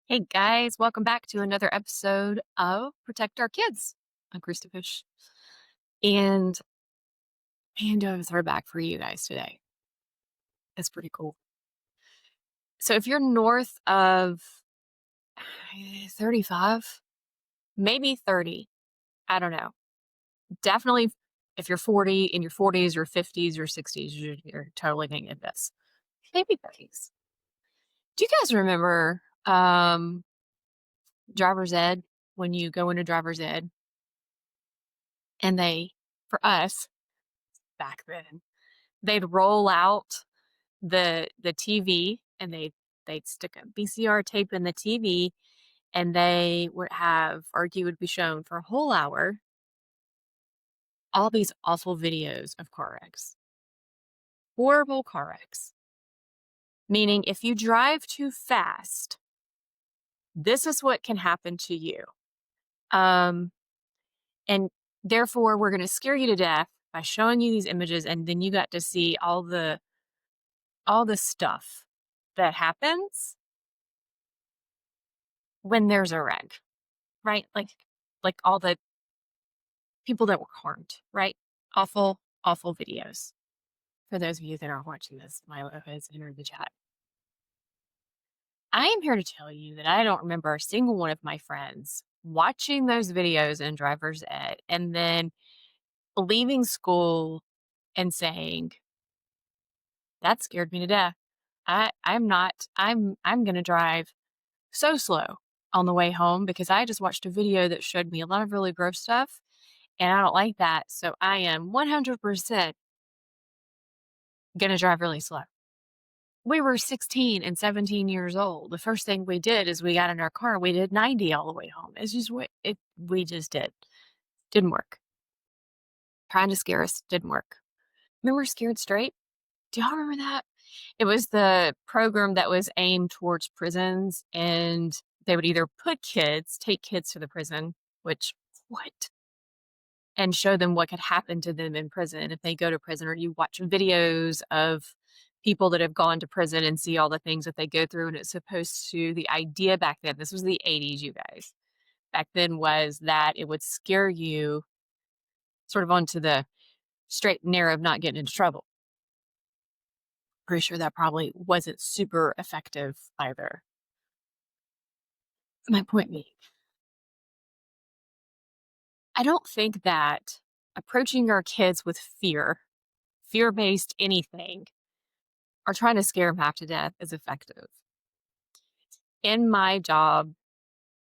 Hey guys, welcome back to another episode of Protect Our Kids. I'm Kristi. And man, do I have a throwback for you guys today. It's pretty cool. So if you're north of 35, maybe 30, I don't know. Definitely if you're 40 in your 40s or 50s or 60s, you're totally thinking of this. Maybe 30s. Do you guys remember driver's ed when you go into driver's ed and for us back then, they'd roll out the TV and they'd stick a VCR tape in the TV and they would have or you would be shown for a whole hour all these awful videos of car wrecks. Horrible car wrecks. Meaning if you drive too fast, this is what can happen to you. Um and therefore we're gonna scare you to death by showing you these images, and then you got to see all the stuff that happens when there's a wreck, right? Like all the people that were harmed, right? Awful, awful videos. For those of you that are watching this, Milo has entered the chat. I am here to tell you that I don't remember a single one of my friends watching those videos in driver's ed and then leaving school and saying, that scared me to death. I'm gonna drive so slow on the way home because I just watched a video that showed me a lot of really gross stuff and I don't like that. So I am 100% gonna drive really slow. We were 16 and 17 years old. The first thing we did is we got in our car and we did 90 all the way home. It's just what we just did. Didn't work. Trying to scare us didn't work. Remember Scared Straight? Do y'all remember that? It was the program that was aimed towards prisons, and they would either take kids to the prison, which what? And show them what could happen to them in prison if they go to prison, or you watch videos of people that have gone to prison and see all the things that they go through. And it's supposed to, the idea back then, this was the 80s, you guys, back then was that it would scare you sort of onto the straight and narrow of not getting into trouble. Pretty sure that probably wasn't super effective either. My point being, I don't think that approaching our kids with fear-based anything, or trying to scare them half to death is effective. In my job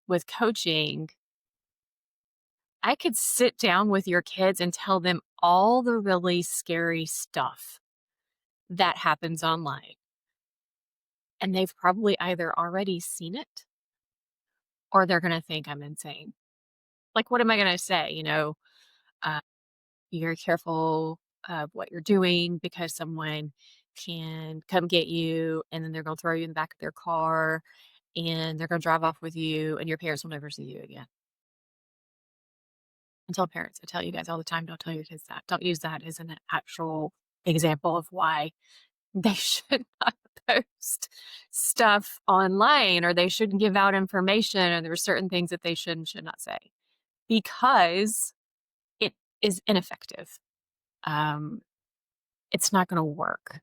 with coaching, I could sit down with your kids and tell them all the really scary stuff that happens online. And they've probably either already seen it or they're going to think I'm insane. Like, what am I going to say? Uh, be very careful of what you're doing because someone can come get you and then they're going to throw you in the back of their car and they're going to drive off with you and your parents will never see you again. And tell parents, I tell you guys all the time, don't tell your kids that. Don't use that as an actual example of why they should not post stuff online or they shouldn't give out information and there are certain things that they should and should not say because it is ineffective. It's not going to work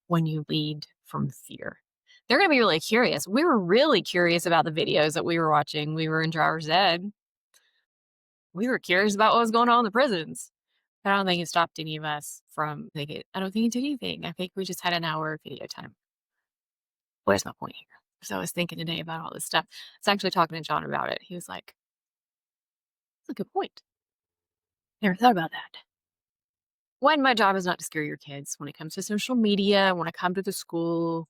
when you lead from fear. They're going to be really curious. We were really curious about the videos that we were watching. We were in driver's ed. We were curious about what was going on in the prisons. I don't think it stopped any of us from thinking. I don't think it did anything. I think we just had an hour of video time. Where's my point here? So I was thinking today about all this stuff. I was actually talking to John about it. He was like, that's a good point. Never thought about that. One, my job is not to scare your kids when it comes to social media, when I come to the school,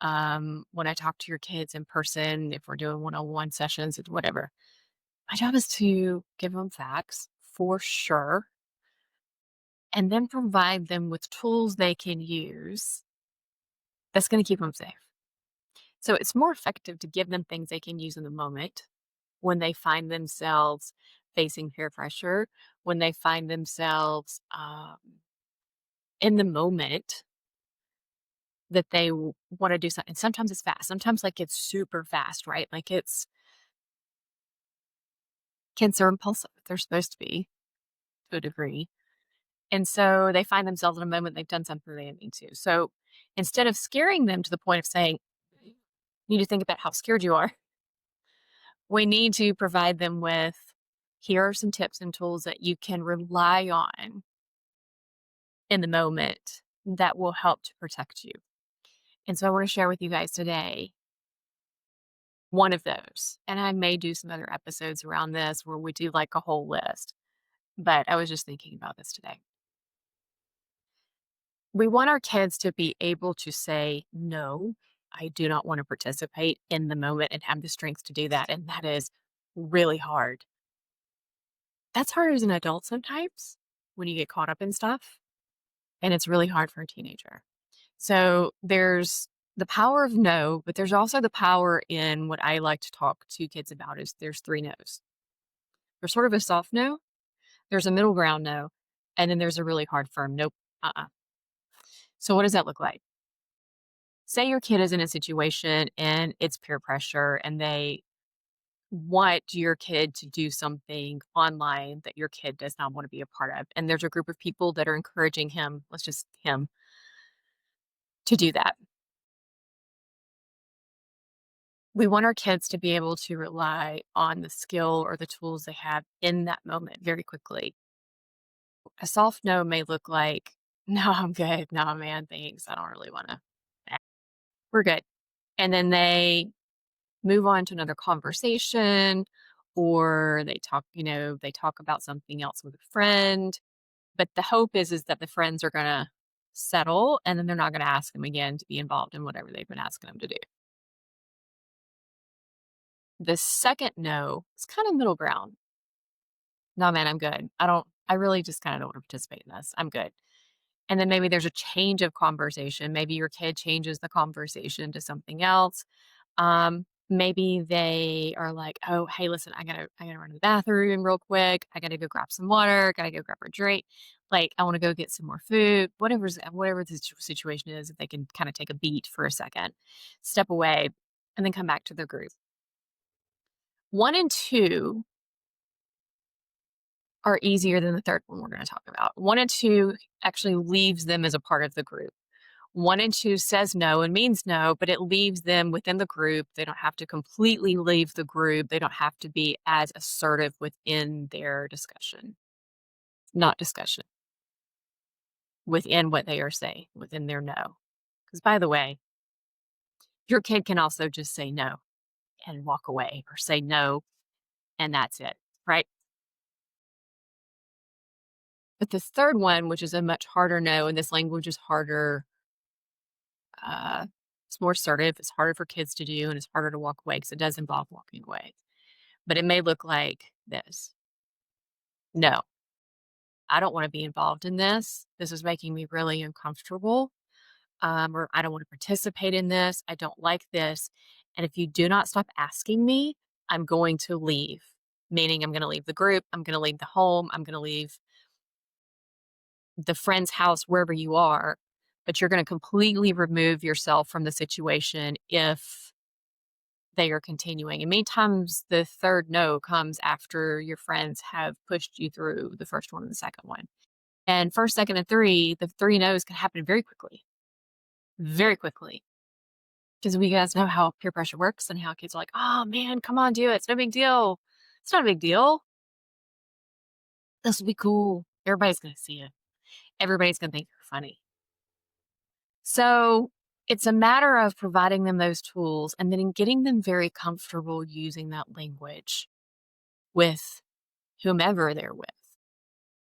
when I talk to your kids in person, if we're doing one-on-one sessions, whatever. My job is to give them facts for sure, and then provide them with tools they can use that's going to keep them safe. So it's more effective to give them things they can use in the moment when they find themselves facing peer pressure, when they find themselves in the moment that they want to do something. Sometimes it's fast. Sometimes like it's super fast, right? Like it's kids are impulsive. They're supposed to be to a degree. And so they find themselves in a moment they've done something they didn't mean to. So instead of scaring them to the point of saying, you need to think about how scared you are, we need to provide them with here are some tips and tools that you can rely on in the moment that will help to protect you. And so I want to share with you guys today one of those. And I may do some other episodes around this where we do like a whole list, but I was just thinking about this today. We want our kids to be able to say, no, I do not want to participate in the moment and have the strength to do that. And that is really hard. That's hard as an adult sometimes when you get caught up in stuff. And it's really hard for a teenager. So there's the power of no, but there's also the power in what I like to talk to kids about is there's three no's. There's sort of a soft no, there's a middle ground no, and then there's a really hard firm nope. Uh-uh. So what does that look like? Say your kid is in a situation and it's peer pressure and they want your kid to do something online that your kid does not want to be a part of. And there's a group of people that are encouraging him, let's just him, to do that. We want our kids to be able to rely on the skill or the tools they have in that moment very quickly. A soft no may look like, no, I'm good. No, man, thanks. I don't really want to. We're good. And then they move on to another conversation or they talk about something else with a friend. But the hope is that the friends are going to settle and then they're not going to ask them again to be involved in whatever they've been asking them to do. The second no is kind of middle ground. No, man, I'm good. I really just kind of don't want to participate in this. I'm good. And then maybe there's a change of conversation. Maybe your kid changes the conversation to something else. Maybe they are like, "Oh, hey, listen, I gotta run to the bathroom real quick. I gotta go grab some water. Gotta go grab a drink. Like, I want to go get some more food. Whatever the situation is, if they can kind of take a beat for a second, step away, and then come back to the group. One and two are easier than the third one we're going to talk about. One and two actually leaves them as a part of the group. One and two says no and means no, but it leaves them within the group. They don't have to completely leave the group. They don't have to be as assertive within their discussion, not discussion, within what they are saying, within their no. Because by the way, your kid can also just say no and walk away or say no and that's it, right? But the third one, which is a much harder no, and this language is harder, uh, it's more assertive, it's harder for kids to do, and it's harder to walk away because it does involve walking away. But it may look like this. No, I don't want to be involved in this. This is making me really uncomfortable. Or I don't want to participate in this. I don't like this. And if you do not stop asking me, I'm going to leave. Meaning I'm going to leave the group. I'm going to leave the home. I'm going to leave the friend's house, wherever you are. But you're going to completely remove yourself from the situation if they are continuing. And many times the third no comes after your friends have pushed you through the first one and the second one. And first, second, and three, the three no's can happen very quickly, very quickly. Because we guys know how peer pressure works and how kids are like, oh man, come on, do it. It's no big deal. It's not a big deal. This will be cool. Everybody's going to see it. Everybody's going to think you're funny. So it's a matter of providing them those tools and then getting them very comfortable using that language with whomever they're with,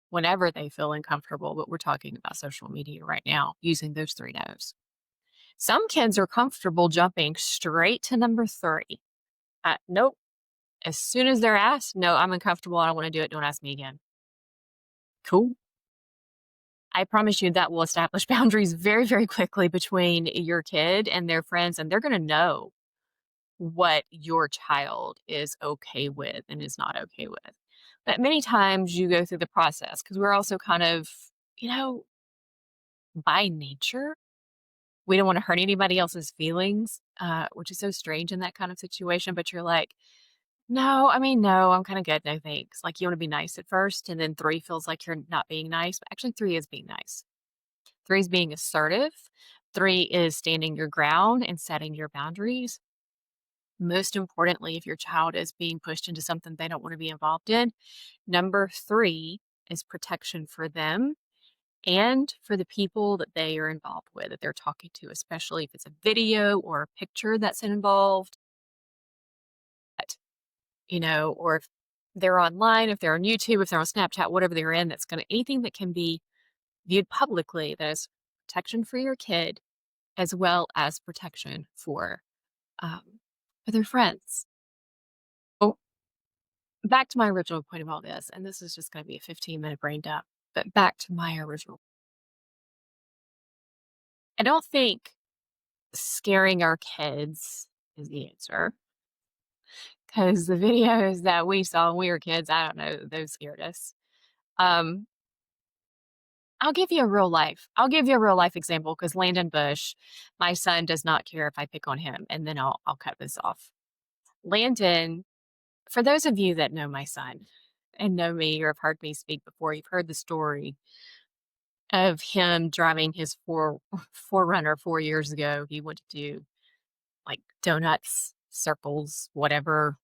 whenever they feel uncomfortable. But we're talking about social media right now, using those three no's. Some kids are comfortable jumping straight to number three. Nope. As soon as they're asked, no, I'm uncomfortable. I don't want to do it. Don't ask me again. Cool. I promise you that will establish boundaries very, very quickly between your kid and their friends, and they're going to know what your child is okay with and is not okay with. But many times you go through the process because we're also kind of, you know, by nature, We don't wanna hurt anybody else's feelings, which is so strange in that kind of situation, but you're like, "No, I mean, no, I'm kinda good, no thanks." Like, you wanna be nice at first, and then 3 feels like you're not being nice, but actually 3 is being nice. 3 is being assertive. 3 is standing your ground and setting your boundaries. Most importantly, if your child is being pushed into something they don't wanna be involved in, number 3 is protection for them and for the people that they are involved with, that they're talking to, especially if it's a video or a picture that's involved, or if they're online, if they're on YouTube, if they're on Snapchat, whatever they're in, that's gonna anything that can be viewed publicly that is protection for your kid as well as protection um, for their friends. Oh, back to my original point of all this, and this is just gonna be a 15-minute brain dump, but back to my original. I don't think scaring our kids is the answer, because the videos that we saw when we were kids, I don't know, those scared us. Um, I'll give you a real life example because Landon Bush, my son does not care if I pick on him, and then I'll cut this off. Landon, for those of you that know my son and know me or have heard me speak before, you've heard the story of him driving his Forerunner 4 years ago. He went to do, like, donuts, circles, whatever,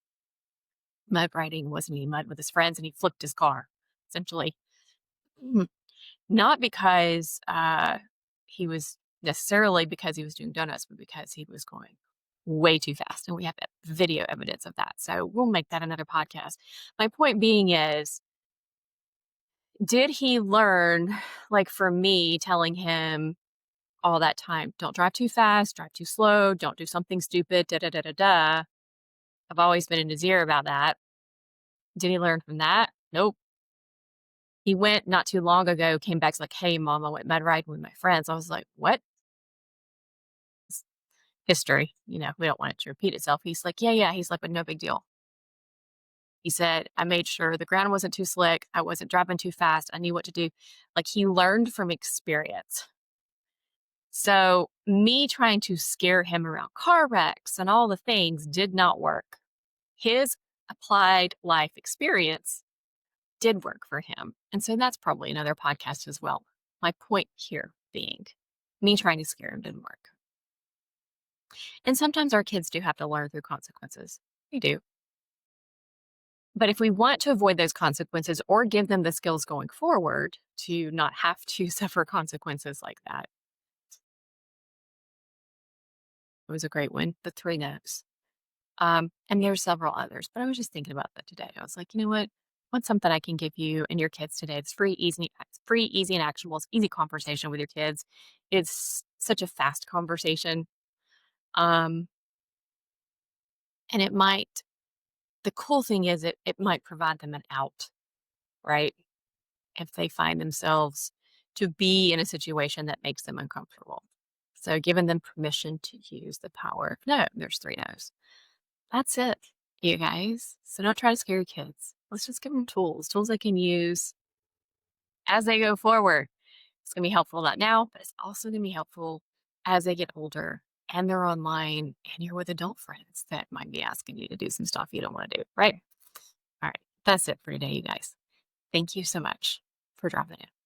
mud riding, wasn't he, mud with his friends, and he flipped his car, essentially. Mm. Not because, he was necessarily because he was doing donuts, but because he was going way too fast, and we have video evidence of that, so we'll make that another podcast. My point being is, did he learn, like, from me telling him all that time, "Don't drive too fast, drive too slow, don't do something stupid, da da da da da." I've always been in his ear about that. Did he learn from that? Nope. He went not too long ago, came back, like, "Hey, mom, I went mud riding with my friends." I was like, "What?" It's history, we don't want it to repeat itself. He's like, "Yeah, yeah." He's like, "But no big deal." He said, "I made sure the ground wasn't too slick. I wasn't driving too fast. I knew what to do." Like, he learned from experience. So, me trying to scare him around car wrecks and all the things did not work. His applied life experience did work for him. And so that's probably another podcast as well. My point here being me trying to scare him didn't work. And sometimes our kids do have to learn through consequences. They do. But if we want to avoid those consequences or give them the skills going forward to not have to suffer consequences like that, it was a great one. The 3 no's. And there's several others, but I was just thinking about that today. I was like, you know what? What's something I can give you and your kids today? It's free, easy, and actionable. It's easy conversation with your kids. It's such a fast conversation. Um, and the cool thing is it might provide them an out, right? If they find themselves to be in a situation that makes them uncomfortable. So giving them permission to use the power. No, there's 3 no's. That's it, you guys. So don't try to scare your kids. Let's just give them tools they can use as they go forward. It's going to be helpful not now, but it's also going to be helpful as they get older and they're online and you're with adult friends that might be asking you to do some stuff you don't want to do, right? All right. That's it for today, you guys. Thank you so much for dropping in.